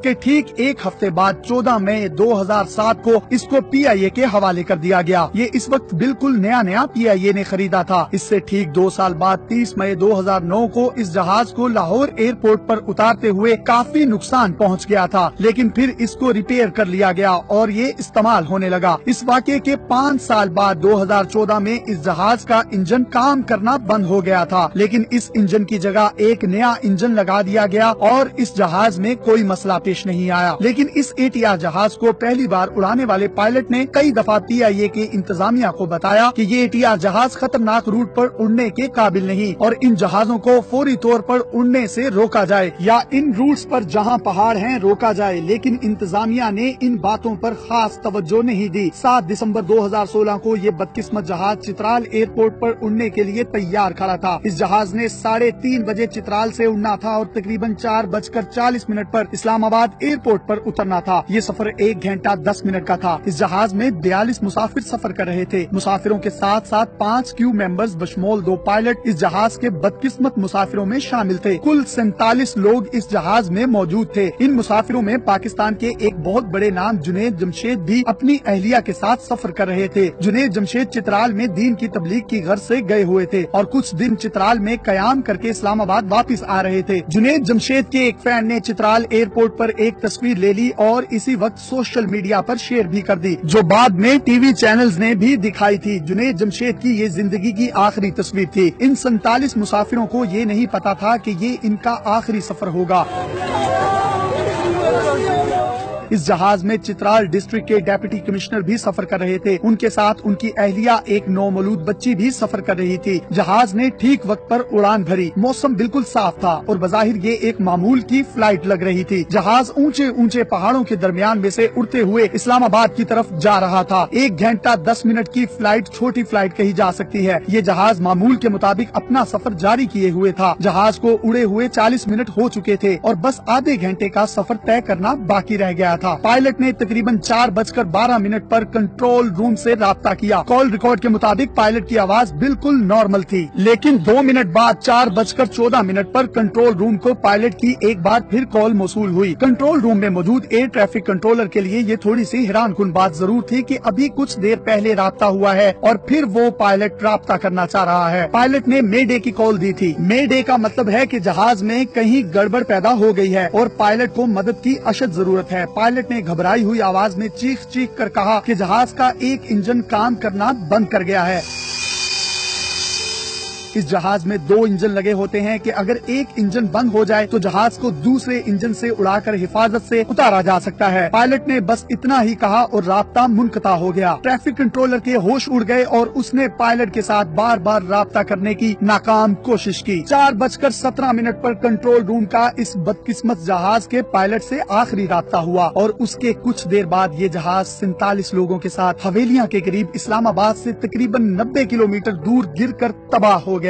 के ठीक एक हफ्ते बाद 14 मई 2007 को इसको PIA के हवाले कर दिया गया। ये इस वक्त बिल्कुल नया PIA ने खरीदा था। इससे ठीक 2 साल बाद 30 मई 2009 को इस जहाज को लाहौर एयरपोर्ट पर उतारते हुए काफी नुकसान पहुंच गया था, लेकिन फिर इसको रिपेयर कर लिया गया और ये इस्तेमाल होने लगा। इस वाक़ये के 5 साल बाद 2014 में इस जहाज का इंजन काम करना बंद हो गया था, लेकिन इस इंजन की जगह एक नया इंजन लगा दिया गया और इस जहाज में कोई मसला पेश नहीं आया। लेकिन इस ATR जहाज को पहली बार उड़ाने वाले पायलट ने कई दफा PIA के इंतजामिया को बताया कि ये ATR जहाज खतरनाक रूट पर उड़ने के काबिल नहीं और इन जहाजों को फौरी तौर पर उड़ने से रोका जाए या इन रूट्स पर जहां पहाड़ हैं रोका जाए, लेकिन इंतजामिया ने इन बातों पर खास तवज्जो नहीं दी। 7 दिसंबर 2016 को ये बदकिस्मत जहाज चित्राल एयरपोर्ट पर उड़ने के लिए तैयार खड़ा था। इस जहाज ने 3:30 बजे चित्राल से उड़ना था और तकरीबन 4:40 पर इस्लामाबाद एयरपोर्ट पर उतरना था। ये सफर 1 घंटा 10 मिनट का था। इस जहाज में 42 मुसाफिर सफर कर रहे थे। मुसाफिरों के साथ साथ 5 क्रू मेंबर्स बशमोल 2 पायलट इस जहाज के बदकिस्मत मुसाफिरों में शामिल थे। कुल 47 लोग इस जहाज में मौजूद थे। इन मुसाफिरों में पाकिस्तान के एक बहुत बड़े नाम जुनैद जमशेद भी अपनी अहलिया के साथ सफर कर रहे थे। जुनैद जमशेद चित्राल में दीन की तबलीग की गर्ज से गए हुए थे और कुछ दिन चित्राल में कयाम करके इस्लामाबाद वापस आ रहे थे। जुनैद जमशेद के एक फैन ने चित्राल एयरपोर्ट पर एक तस्वीर ले ली और इसी वक्त सोशल मीडिया पर शेयर भी कर दी, जो बाद में टीवी चैनल्स ने भी दिखाई थी। जुनैद जमशेद की ये जिंदगी की आखिरी तस्वीर थी। इन 47 मुसाफिरों को ये नहीं पता था कि ये इनका आखिरी सफर होगा। इस जहाज में चित्राल डिस्ट्रिक्ट के डेप्यूटी कमिश्नर भी सफर कर रहे थे। उनके साथ उनकी अहलिया एक नौमौलूद बच्ची भी सफर कर रही थी। जहाज ने ठीक वक्त पर उड़ान भरी। मौसम बिल्कुल साफ था और बज़ाहिर ये एक मामूल की फ्लाइट लग रही थी। जहाज ऊंचे ऊंचे पहाड़ों के दरमियान में से उड़ते हुए इस्लामाबाद की तरफ जा रहा था। 1 घंटा 10 मिनट की फ्लाइट छोटी फ्लाइट कही जा सकती है। ये जहाज मामूल के मुताबिक अपना सफर जारी किए हुए था। जहाज को उड़े हुए 40 मिनट हो चुके थे और बस आधे घंटे का सफर तय करना बाकी रह गया था। पायलट ने तकरीबन 4:12 पर कंट्रोल रूम से राब्ता किया। कॉल रिकॉर्ड के मुताबिक पायलट की आवाज बिल्कुल नॉर्मल थी, लेकिन 2 मिनट बाद 4:14 पर कंट्रोल रूम को पायलट की एक बार फिर कॉल मौसूल हुई। कंट्रोल रूम में मौजूद एयर ट्रैफिक कंट्रोलर के लिए ये थोड़ी सी हैरानकुन बात जरूर थी कि अभी कुछ देर पहले राब्ता हुआ है और फिर वो पायलट राब्ता करना चाह रहा है। पायलट ने मे डे की कॉल दी थी। मे डे का मतलब है कि जहाज में कहीं गड़बड़ पैदा हो गई है और पायलट को मदद की अशद जरूरत है। पायलट ने घबराई हुई आवाज में चीख कर कहा कि जहाज का एक इंजन काम करना बंद कर गया है। इस जहाज में 2 इंजन लगे होते हैं कि अगर एक इंजन बंद हो जाए तो जहाज को दूसरे इंजन से उड़ाकर हिफाजत से उतारा जा सकता है। पायलट ने बस इतना ही कहा और राब्ता मुनक़ता हो गया। ट्रैफिक कंट्रोलर के होश उड़ गए और उसने पायलट के साथ बार बार राब्ता करने की नाकाम कोशिश की। 4:17 पर कंट्रोल रूम का इस बदकिस्मत जहाज के पायलट से आखिरी राब्ता हुआ और उसके कुछ देर बाद ये जहाज 47 लोगों के साथ हवेलियां के करीब इस्लामाबाद से तकरीबन 90 किलोमीटर दूर गिरकर तबाह हो गया।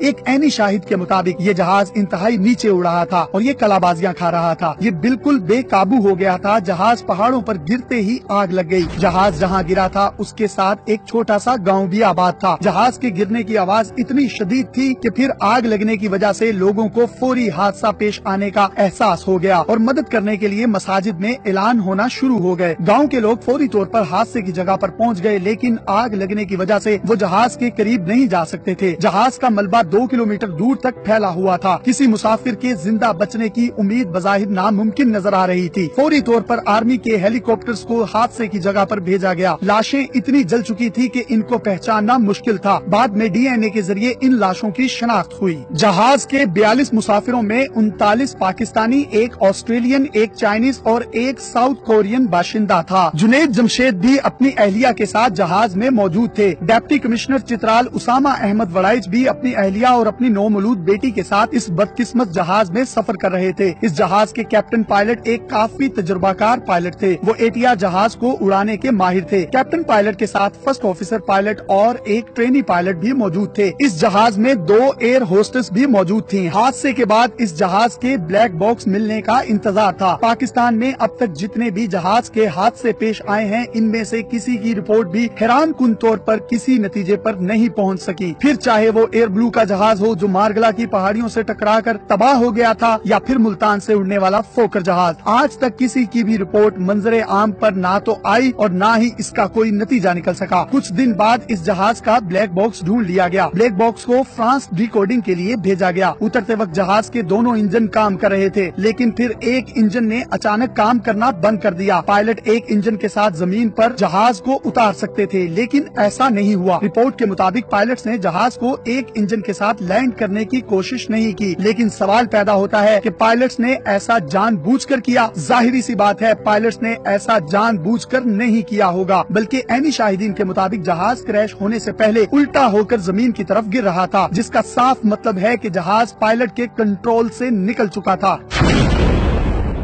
एक ऐनी शाहिद के मुताबिक ये जहाज इंतहाई नीचे उड़ रहा था और ये कलाबाजियां खा रहा था। ये बिल्कुल बेकाबू हो गया था। जहाज पहाड़ों पर गिरते ही आग लग गई। जहाज जहां गिरा था उसके साथ एक छोटा सा गांव भी आबाद था। जहाज के गिरने की आवाज इतनी शदीद थी कि फिर आग लगने की वजह से लोगों को फौरी हादसा पेश आने का एहसास हो गया और मदद करने के लिए मसाजिद में ऐलान होना शुरू हो गए। गाँव के लोग फौरी तौर पर हादसे की जगह पर पहुँच गए, लेकिन आग लगने की वजह से वो जहाज के करीब नहीं जा सकते थे। जहाज का मलबा 2 किलोमीटर दूर तक फैला हुआ था। किसी मुसाफिर के जिंदा बचने की उम्मीद बज़ाहिर नामुमकिन नजर आ रही थी। फौरी तौर पर आर्मी के हेलीकॉप्टर्स को हादसे की जगह पर भेजा गया। लाशें इतनी जल चुकी थी कि इनको पहचानना मुश्किल था। बाद में DNA के जरिए इन लाशों की शनाख्त हुई। जहाज के 42 मुसाफिरों में 39 पाकिस्तानी, 1 ऑस्ट्रेलियन, 1 चाइनीज और 1 साउथ कोरियन बाशिंदा था। जुनैद जमशेद भी अपनी अहलिया के साथ जहाज में मौजूद थे। डिप्टी कमिश्नर चित्राल उसामा अहमद वड़ाइच भी अपनी अहलिया और अपनी नौमौलूद बेटी के साथ इस बदकिस्मत जहाज में सफर कर रहे थे। इस जहाज के कैप्टन पायलट एक काफी तजुर्बाकार पायलट थे। वो ATR जहाज को उड़ाने के माहिर थे। कैप्टन पायलट के साथ फर्स्ट ऑफिसर पायलट और एक ट्रेनी पायलट भी मौजूद थे। इस जहाज में 2 एयर होस्टेस भी मौजूद थी। हादसे के बाद इस जहाज के ब्लैक बॉक्स मिलने का इंतजार था। पाकिस्तान में अब तक जितने भी जहाज के हादसे पेश आए हैं, इनमें से किसी की रिपोर्ट भी हैरानकुन तौर पर किसी नतीजे पर नहीं पहुंच सकी। फिर चाहे वो एयर ब्लू का जहाज हो जो मार्गला की पहाड़ियों से टकराकर तबाह हो गया था, या फिर मुल्तान से उड़ने वाला फोकर जहाज। आज तक किसी की भी रिपोर्ट मंजरे आम पर ना तो आई और ना ही इसका कोई नतीजा निकल सका। कुछ दिन बाद इस जहाज का ब्लैक बॉक्स ढूंढ लिया गया। ब्लैक बॉक्स को फ्रांस डिकोडिंग के लिए भेजा गया। उतरते वक्त जहाज के दोनों इंजन काम कर रहे थे, लेकिन फिर एक इंजन ने अचानक काम करना बंद कर दिया। पायलट एक इंजन के साथ जमीन पर जहाज को उतार सकते थे, लेकिन ऐसा नहीं हुआ। रिपोर्ट के मुताबिक पायलट्स ने जहाज को एक इंजन के साथ लैंड करने की कोशिश नहीं की। लेकिन सवाल पैदा होता है कि पायलट्स ने ऐसा जानबूझकर किया? जाहिर सी बात है, पायलट्स ने ऐसा जानबूझकर नहीं किया होगा, बल्कि ऐनी शाहिदीन के मुताबिक जहाज क्रैश होने से पहले उल्टा होकर जमीन की तरफ गिर रहा था, जिसका साफ मतलब है कि जहाज पायलट के कंट्रोल से निकल चुका था।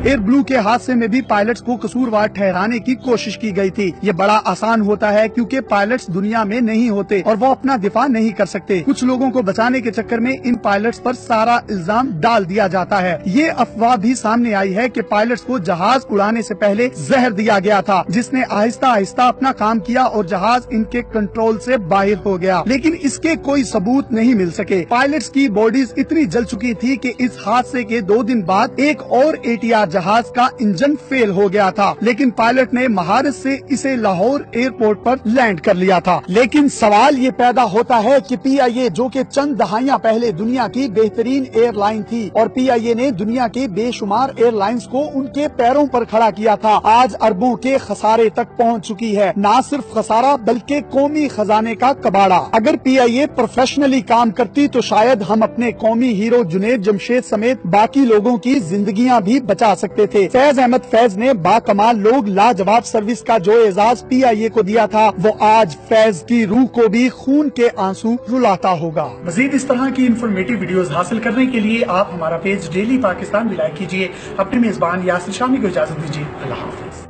एयर ब्लू के हादसे में भी पायलट्स को कसूरवार ठहराने की कोशिश की गई थी। ये बड़ा आसान होता है क्योंकि पायलट्स दुनिया में नहीं होते और वो अपना दिफा नहीं कर सकते। कुछ लोगों को बचाने के चक्कर में इन पायलट्स पर सारा इल्जाम डाल दिया जाता है। ये अफवाह भी सामने आई है कि पायलट्स को जहाज उड़ाने से पहले जहर दिया गया था, जिसने आहिस्ता आहिस्ता अपना काम किया और जहाज इनके कंट्रोल से बाहर हो गया। लेकिन इसके कोई सबूत नहीं मिल सके। पायलट्स की बॉडीज इतनी जल चुकी थी कि इस हादसे के 2 दिन बाद एक और ATR जहाज का इंजन फेल हो गया था, लेकिन पायलट ने महारत से इसे लाहौर एयरपोर्ट पर लैंड कर लिया था। लेकिन सवाल ये पैदा होता है कि PIA, जो कि चंद दहाइयां पहले दुनिया की बेहतरीन एयरलाइन थी और PIA ने दुनिया के बेशुमार एयरलाइंस को उनके पैरों पर खड़ा किया था, आज अरबों के खसारे तक पहुंच चुकी है। न सिर्फ खसारा बल्कि कौमी खजाने का कबाड़ा। अगर PIA प्रोफेशनली काम करती तो शायद हम अपने कौमी हीरो जुनैद जमशेद समेत बाकी लोगों की जिंदगियां भी बचा सकते थे। फैज अहमद फैज ने बाकमाल लोग लाजवाब सर्विस का जो एजाज PIA को दिया था, वो आज फैज की रूह को भी खून के आंसू रुलाता होगा। मजीद इस तरह की इन्फॉर्मेटिव वीडियोस हासिल करने के लिए आप हमारा पेज डेली पाकिस्तान भी लाइक कीजिए। अपने मेजबान यासिर शामी को इजाजत दीजिए। अल्लाह हाफिज।